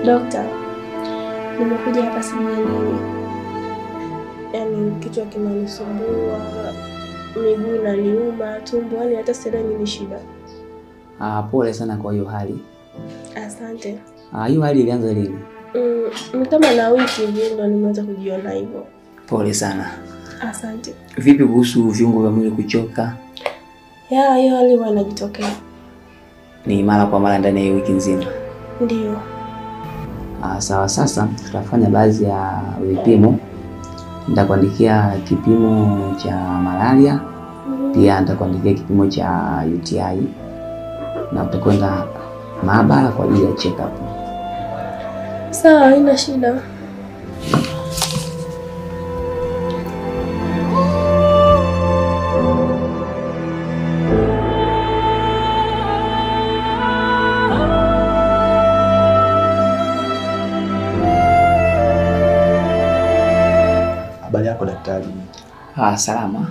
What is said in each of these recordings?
Dokta, nimekuja hapa sijui yaani kichwa kinanisumbua, miguu inaniuma, tumbo, yaani hata sasa nini shida. Pole sana kwa hiyo hali. Asante. Hiyo hali ilianza lini? Ni kama na wiki hivi ndo nimeanza kujiona hivyo. Pole sana. Asante. Vipi kuhusu viungo vya mwili kuchoka? Hiyo hali huwa inajitokea. Ni mara kwa mara ndani ya wiki nzima? Ndio. Sawa, sasa tutafanya baadhi ya vipimo. Nitakuandikia kipimo cha malaria, pia nitakuandikia kipimo cha UTI, na utakwenda maabara kwa ajili ya check up. Sawa, haina shida. Habari yako daktari? Salama.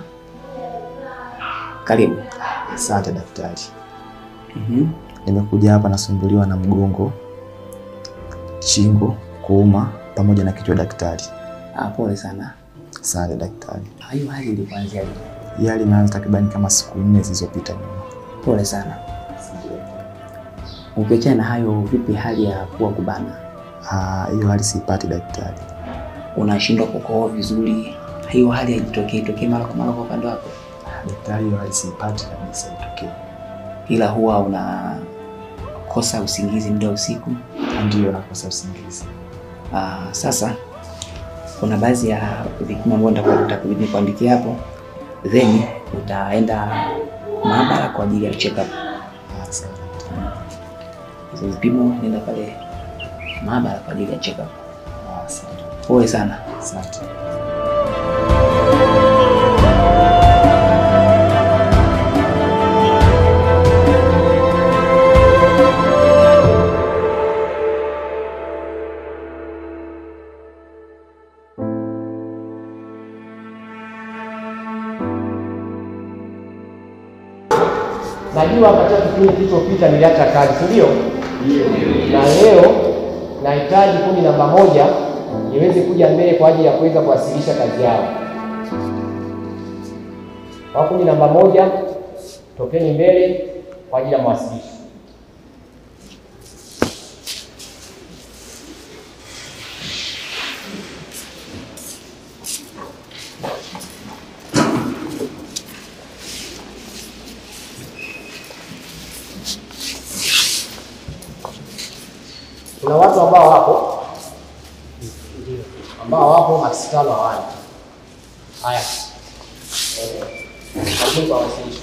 Karibu. Asante daktari. Nimekuja hapa nasumbuliwa na mgongo, shingo kuuma pamoja na kichwa daktari. Pole sana. Asante daktari. Hiyo hali ilianza lini? Hii hali imeanza takriban kama siku 4 zilizopita nyuma. Pole sana. Ukiachana na hayo, vipi hali ya kuwa kubana? Hiyo hali siipati daktari. Unashindwa kukohoa vizuri? Hiyo hali haijitokei mara kwa mara kwa upande wako? Daktari, hiyo hali siipati kabisa itokee. Ila huwa unakosa usingizi muda usiku? Ndio, nakosa usingizi. Sasa kuna baadhi ya vipimo ambavyo nitakubidi kuandikia hapo, then utaenda maabara kwa ajili ya check up. Asante. Hizo vipimo nenda pale maabara kwa ajili ya check up. Asante. Pole sana. Asante. Najua katika kipindi kilichopita niliacha kazi, ndio? Na leo nahitaji kundi namba 1 niweze kuja mbele kwa ajili ya kuweza kuwasilisha kazi yao. Kwa kundi namba 1, tokeni mbele kwa ajili ya mawasilisho. Kuna watu ambao wapo maksi 5 awali. Haya. Karibuni kwa wasilisho.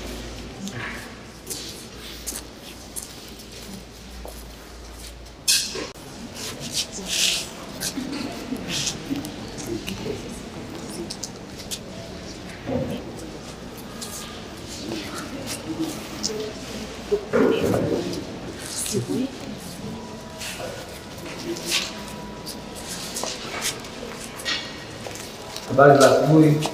Habari za asubuhi.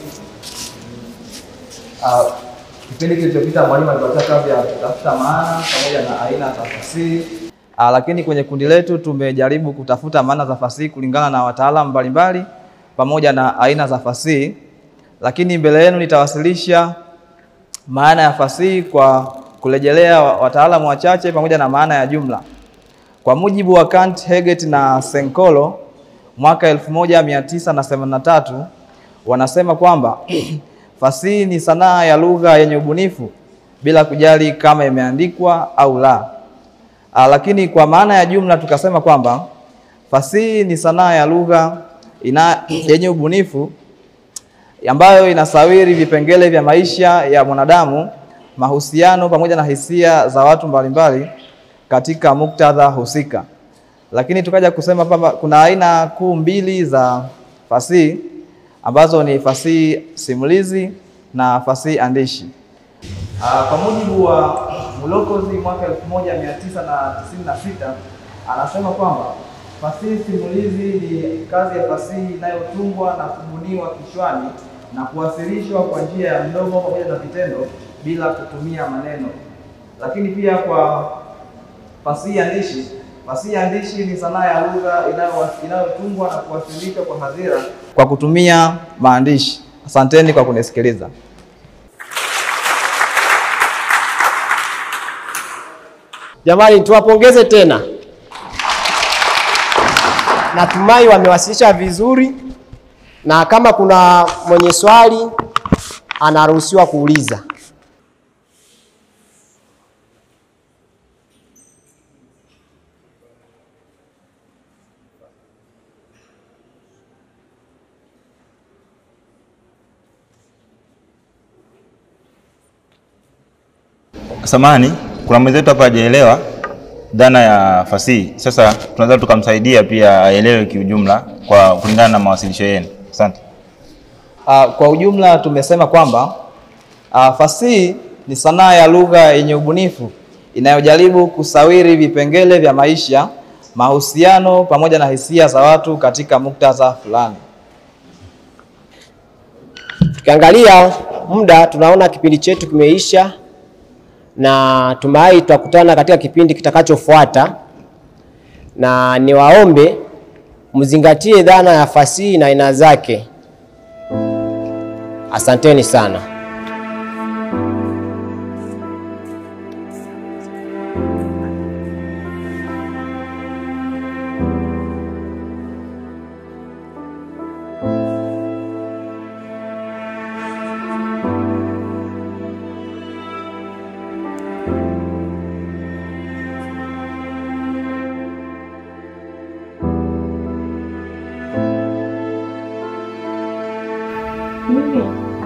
Kipindi kilichopita mwalimu alipatia kazi ya kutafuta maana pamoja na aina za fasihi. Lakini kwenye kundi letu tumejaribu kutafuta maana za fasihi kulingana na wataalamu mbalimbali pamoja na aina za fasihi. Lakini mbele yenu nitawasilisha maana ya fasihi kwa kurejelea wataalamu wachache pamoja na maana ya jumla. Kwa mujibu wa Kant, Hegel na Senkolo mwaka 1983 wanasema kwamba fasihi ni sanaa ya lugha yenye ubunifu bila kujali kama imeandikwa au la. Lakini kwa maana ya jumla tukasema kwamba fasihi ni sanaa ya lugha yenye ubunifu ambayo inasawiri vipengele vya maisha ya mwanadamu, mahusiano pamoja na hisia za watu mbalimbali katika muktadha husika. Lakini tukaja kusema kwamba kuna aina kuu 2 za fasihi ambazo ni fasihi simulizi na fasihi andishi. Kwa mujibu wa Mulokozi mwaka 1996 anasema kwamba fasihi simulizi ni kazi ya fasihi inayotungwa na kubuniwa kichwani na kuwasilishwa kwa njia ya mdomo pamoja na vitendo bila kutumia maneno. Lakini pia kwa fasihi andishi Fasihi andishi ni sanaa ya lugha inayotungwa na kuwasilishwa kwa hadhira kwa kutumia maandishi. Asanteni kwa kunisikiliza. Jamani, tuwapongeze tena. Natumai wamewasilisha vizuri, na kama kuna mwenye swali anaruhusiwa kuuliza. Samahani, kuna mwenzetu hapa hajaelewa dhana ya fasihi. Sasa tunaweza tukamsaidia pia aelewe kiujumla kwa kulingana na mawasilisho yenu. Asante. Kwa ujumla tumesema kwamba fasihi ni sanaa ya lugha yenye ubunifu inayojaribu kusawiri vipengele vya maisha, mahusiano pamoja na hisia za watu katika muktadha fulani. Tukiangalia muda tunaona kipindi chetu kimeisha, na tumai tutakutana katika kipindi kitakachofuata, na niwaombe mzingatie dhana ya fasihi na aina zake. Asanteni sana.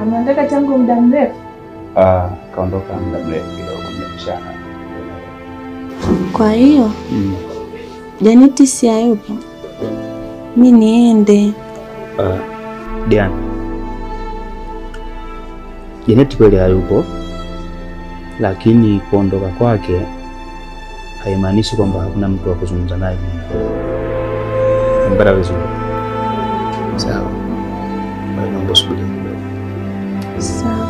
Ameondoka tangu muda mrefu? Kaondoka muda mrefu kidogo, mchana. Kwa hiyo Janeti si hayupo, mimi niende. Diana, Janeti kweli hayupo, lakini kuondoka kwake haimaanishi kwamba hakuna mtu wa kuzungumza naye. Mbona vizuri? Sawa. Naomba subiri kidogo. Sawa.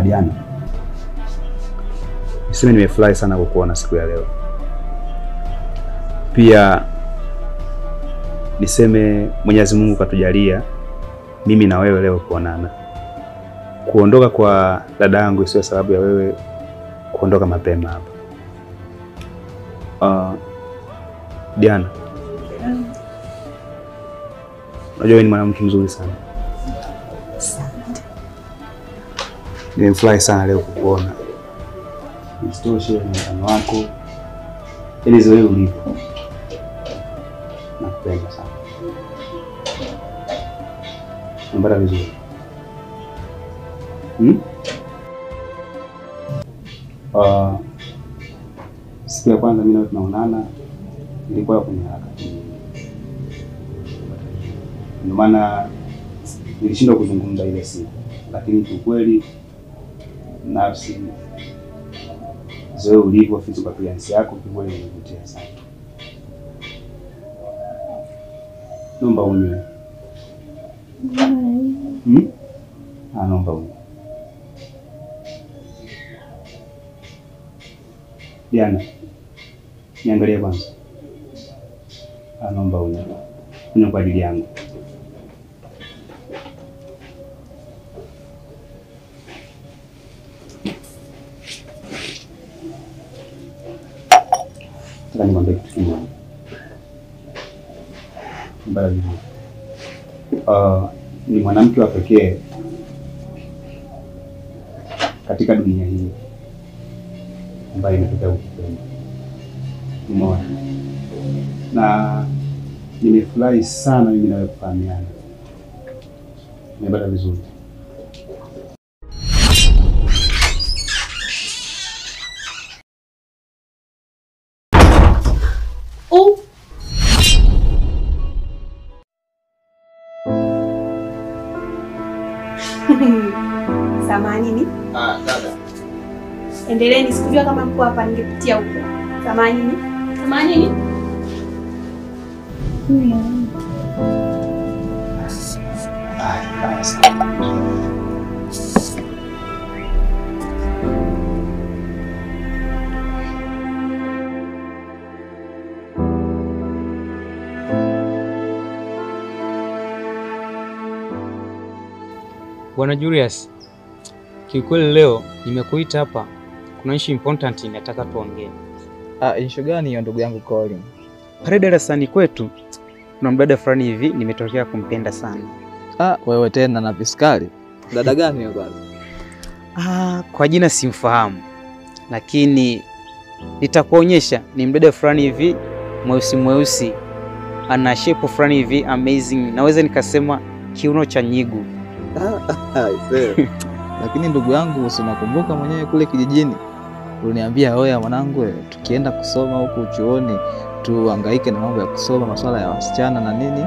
Diana, niseme nimefurahi sana kukuona siku ya leo. Pia niseme Mwenyezi Mungu katujalia mimi na wewe leo kuonana. Kuondoka kwa dada yangu sio sababu ya wewe kuondoka mapema hapa. Diana, unajua wewe ni mwanamke mzuri sana. Nimefurahi sana leo kukuona. Isitoshe muonekano wako, ili zoe ulipo. Nakupenda sana. Mbona vizuri? Siku ya kwanza mimi na tunaonana nilikuwa kwenye harakati. Ndio maana nilishindwa kuzungumza ile siku. Lakini kiukweli nafsi zoe ulivyo, physical appearance yako kikweli inavutia sana. Naomba unywe. Naomba unywe. Diana, niangalie kwanza. Naomba unywe. Unywe kwa ajili yangu. Niambie kitu kimoja. Mbali. Ni mwanamke wa pekee katika dunia hii ambayo inatokea ukupenda. Umeona? Na nimefurahi sana mimi nawe kufahamiana. Nimepata vizuri. Samanini. Dada. Endeleeni, sikujua kama mko hapa ningepitia huko. Samanini. Samanini. Bwana Julius, kiukweli leo nimekuita hapa, kuna issue important nataka tuongee. Issue gani hiyo ndugu yangu Colin? Pale darasani kwetu kuna mdada fulani hivi nimetokea kumpenda sana. Wewe tena na piskali. Dada gani hiyo kwanza? Kwa jina simfahamu, lakini nitakuonyesha. Ni mdada fulani hivi mweusi, ana shape fulani hivi amazing. Naweza nikasema kiuno cha nyigu. Lakini ndugu yangu, unakumbuka mwenyewe kule kijijini uliniambia, oya mwanangu, tukienda kusoma huku chuoni tuhangaike na mambo ya kusoma, masuala ya wasichana na nini,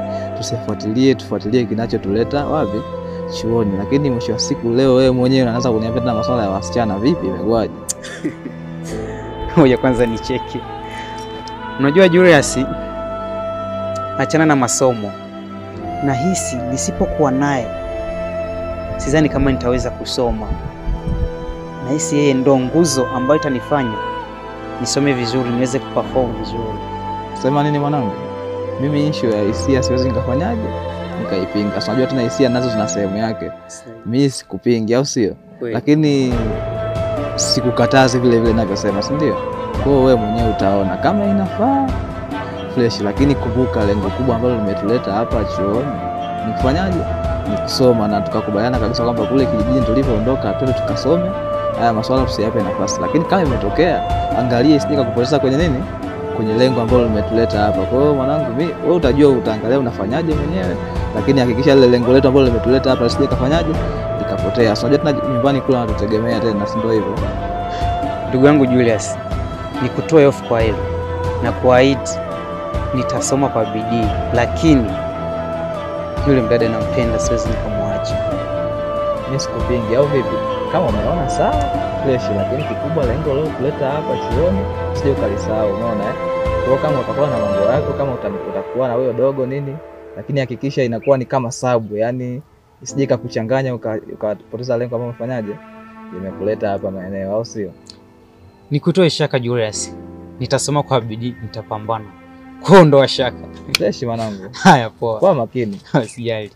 tufuatilie kinachotuleta wapi? Chuoni. Lakini mwisho wa siku leo wewe mwenyewe unaanza kuniambia tena masuala ya wasichana. Vipi, imekwaje? Ngoja kwanza nicheki. Unajua Julius, achana na masomo. Nahisi nisipokuwa naye sidhani kama nitaweza kusoma. Nahisi yeye ndo nguzo ambayo itanifanya nisome vizuri, niweze kuperform vizuri. Sema nini mwanangu? Mimi issue ya hisia siwezi nikafanyaje? Nikaipinga. Unajua tena hisia nazo zina sehemu yake. Mimi sikupingi, au sio? Lakini sikukatazi vile vile ninavyosema, si ndio? Kwa hiyo wewe mwenyewe utaona kama inafaa fresh, lakini kumbuka lengo kubwa ambalo limetuleta hapa chuoni ni kufanyaje? Ni kusoma, na tukakubaliana kabisa kwamba kule kijijini tulipoondoka twende tukasome. Haya masuala tusiyape nafasi. Lakini kama imetokea, angalia isije kukupoteza kwenye nini? Kwenye lengo ambalo limetuleta hapa. Kwa hiyo mwanangu, wewe utajua, utaangalia unafanyaje mwenyewe, lakini hakikisha ile lengo letu ambalo limetuleta hapa lisije kafanyaje likapotea. Unajua tena nyumbani kula wanatutegemea tena, si ndio hivyo? Ndugu yangu Julius, nikutoe hofu kwa hilo na kuahidi nitasoma kwa bidii, lakini yule mdada nampenda, siwezi nikamwacha. Mimi sikupingi, au vipi? Kama umeona sawa fresh, lakini kikubwa lengo leo kuleta hapa chuoni sije ukalisahau, unaona Kwa kama utakuwa na mambo yako, kama utakuwa na wewe dogo nini, lakini hakikisha inakuwa ni kama sabu, yani isije kukuchanganya ukapoteza lengo ambalo umefanyaje limekuleta hapa maeneo, au sio? Nikutoe shaka Julius, nitasoma kwa bidii, nitapambana kuondoa shaka. Fresh mwanangu. Haya poa. Kwa makini. Usijali.